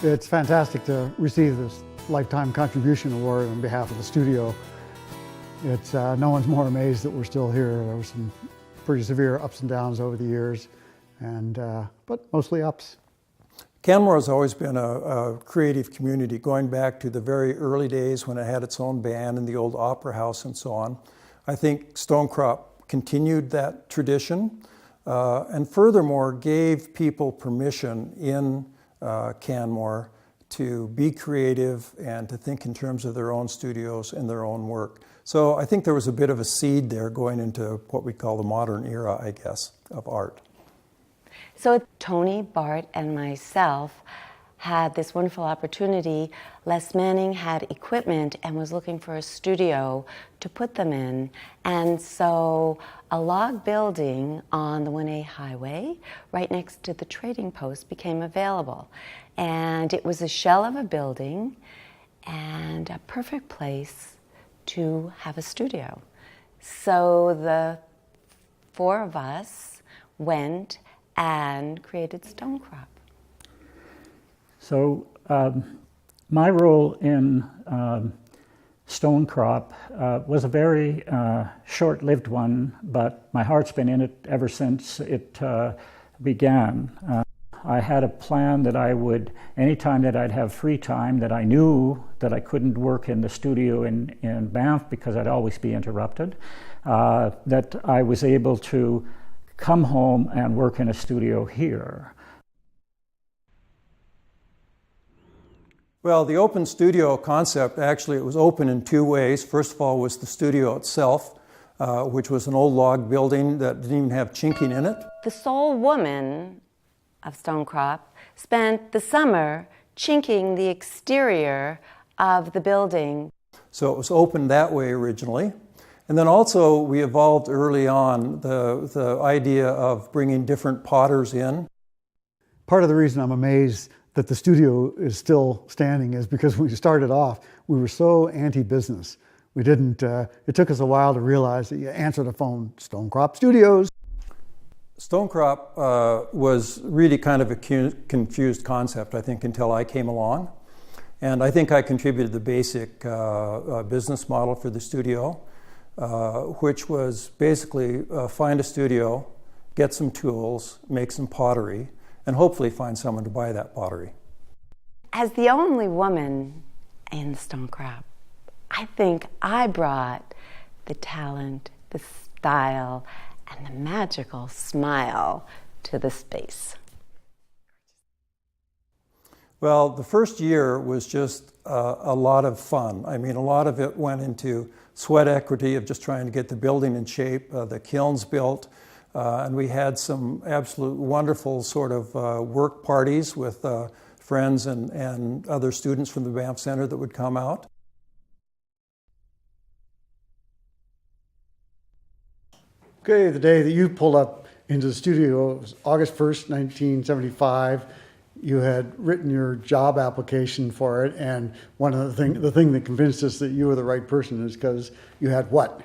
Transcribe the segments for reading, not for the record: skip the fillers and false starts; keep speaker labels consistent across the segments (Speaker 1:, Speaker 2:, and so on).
Speaker 1: It's fantastic to receive this Lifetime Contribution Award on behalf of the studio. It's, no one's more amazed that we're still here. There were some pretty severe ups and downs over the years, but mostly ups.
Speaker 2: Canmore has always been a creative community, going back to the very early days when it had its own band in the old opera house and so on. I think Stonecrop continued that tradition and furthermore gave people permission in Canmore to be creative and to think in terms of their own studios and their own work. So I think there was a bit of a seed there going into what we call the modern era, I guess, of art.
Speaker 3: So Tony, Bart, and myself had this wonderful opportunity. Les Manning had equipment and was looking for a studio to put them in. And so a log building on the 1A highway, right next to the trading post, became available. And it was a shell of a building and a perfect place to have a studio. So the four of us went and created Stonecrop.
Speaker 4: So my role in Stonecrop was a very short-lived one, but my heart's been in it ever since it began. I had a plan that I would, anytime that I'd have free time, that I knew that I couldn't work in the studio in Banff because I'd always be interrupted, that I was able to come home and work in a studio here.
Speaker 2: Well, the open studio concept, actually, it was open in two ways. First of all was the studio itself, which was an old log building that didn't even have chinking in it.
Speaker 3: The sole woman of Stonecrop spent the summer chinking the exterior of the building.
Speaker 2: So it was open that way originally. And then also we evolved early on the idea of bringing different potters in.
Speaker 1: Part of the reason I'm amazed that the studio is still standing is because when we started off, we were so anti-business. We didn't, it took us a while to realize that you answer the phone, Stonecrop Studios.
Speaker 2: Stonecrop was really kind of a confused concept, I think, until I came along. And I think I contributed the basic business model for the studio, which was basically find a studio, get some tools, make some pottery, and hopefully find someone to buy that pottery.
Speaker 3: As the only woman in Stonecrop, I think I brought the talent, the style, and the magical smile to the space.
Speaker 2: Well, the first year was just a lot of fun. I mean, a lot of it went into sweat equity of just trying to get the building in shape, the kilns built, and we had some absolute wonderful sort of work parties with friends and other students from the Banff Center that would come out.
Speaker 1: Okay, the day that you pulled up into the studio was August 1st, 1975. You had written your job application for it, and one of the thing that convinced us that you were the right person is because you had what?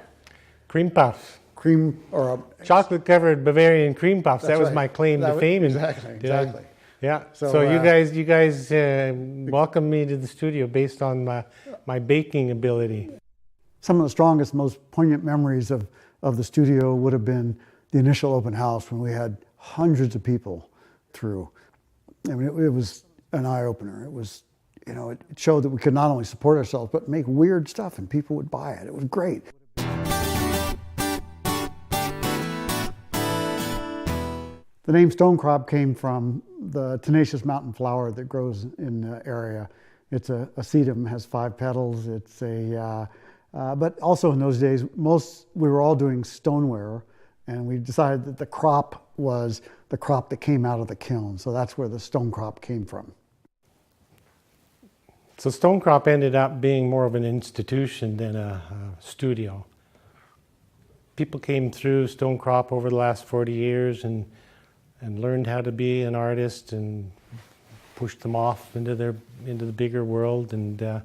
Speaker 5: Cream puffs.
Speaker 1: Cream or
Speaker 5: chocolate-covered Bavarian cream puffs. That was
Speaker 1: right.
Speaker 5: my claim to fame.
Speaker 1: Exactly.
Speaker 5: Yeah. So you guys welcomed me to the studio based on my baking ability.
Speaker 1: Some of the strongest, most poignant memories of the studio would have been the initial open house when we had hundreds of people through. I mean, it was an eye-opener. It was, you know, it showed that we could not only support ourselves, but make weird stuff and people would buy it. It was great. The name Stonecrop came from the tenacious mountain flower that grows in the area. It's a sedum, has 5 petals. It's but also in those days, we were all doing stoneware, and we decided that the crop was the crop that came out of the kiln. So that's where the Stonecrop came from.
Speaker 5: So Stonecrop ended up being more of an institution than a studio. People came through Stonecrop over the last 40 years and learned how to be an artist and pushed them off into the bigger world, and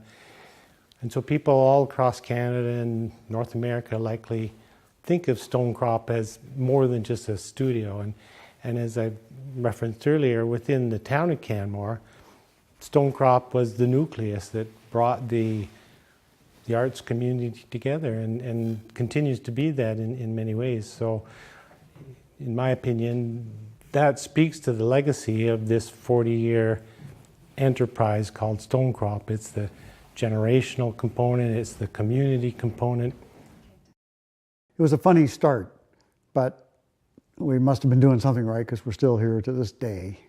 Speaker 5: so people all across Canada and North America likely think of Stonecrop as more than just a studio. And as I referenced earlier, within the town of Canmore, Stonecrop was the nucleus that brought the arts community together and continues to be that in many ways. So in my opinion, that speaks to the legacy of this 40-year enterprise called Stonecrop. It's the generational component, it's the community component.
Speaker 1: It was a funny start, but we must have been doing something right because we're still here to this day.